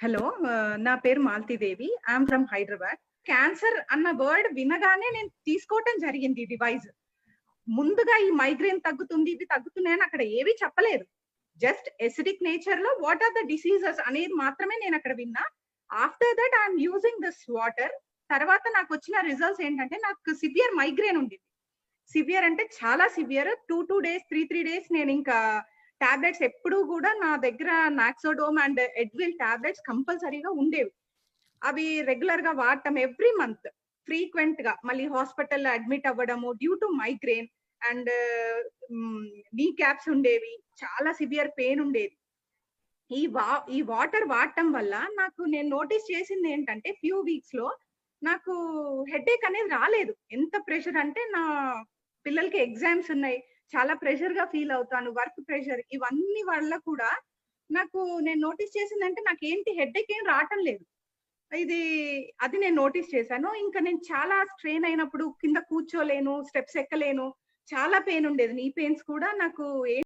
Hello. నా పేరు Malathidevi. I'm from Hyderabad. Cancer అన్న వర్డ్ వినగానే నేను తీసుకోవటం జరిగింది ఈ డివైస్. ముందుగా ఈ మైగ్రేన్ తగ్గుతుంది, ఇవి తగ్గుతున్నాయని అక్కడ ఏవి చెప్పలేదు. జస్ట్ ఎసిడిక్ నేచర్‌లో వాట్ ఆర్ ద డిసీజెస్ అనేది మాత్రమే నేనక్కడ విన్నా. After that I'm using this water. తర్వాత నాకొచ్చిన రిజల్ట్స్ ఏంటంటే నాకు సివియర్ మైగ్రేన్ ఉండింది. సివియర్ అంటే చాలా సివియర్. 2 డేస్, 3 డేస్ నేనింకా టాబ్లెట్స్ ఎప్పుడూ గూడా నా దగ్గర నాక్సోడోమ్ అండ్ ఎడ్విల్ టాబ్లెట్స్ కంపల్సరీగా ఉండేవి. అవి రెగ్యులర్‌గా వాడటం ఎవ్రీ మంత్ ఫ్రీక్వెంట్‌గా. మళ్ళీ హాస్పిటల్‌లో అడ్మిట్ అవ్వడము డ్యూ టు మైగ్రేన్ అండ్ నీ క్యాప్స్ ఉండేవి. చాలా సివియర్ పెయిన్ ఉండేది. ఈ వా ఈ వాటర్ వాడటం వల్ల నాకు నేను నోటీస్ చేసిందేంటంటే ఫ్యూ వీక్స్‌లో నాకు హెడేక్ అనేది రాలేదు. ఎంత ప్రెషర్ అంటే నా పిల్లలకి ఎగ్జామ్స్ ఉన్నాయి. చాలా ప్రెషర్‌గా ఫీల్ అవుతాను. వర్క్ ప్రెషర్ ఇవన్నీ వల్ల కూడా నాకు నేను నోటీస్ చేసిందంటే నాకేంటి హెడేక్ ఏం రావటం లేదు. ఇది అది నేను నోటీస్ చేశాను. ఇంకా నేను చాలా స్ట్రెయిన్ అయినప్పుడు కింద కూర్చోలేను, స్టెప్స్ ఎక్కలేను. చాలా పెయిన్ ఉండేది. నీ పెయిన్స్ కూడా నాకు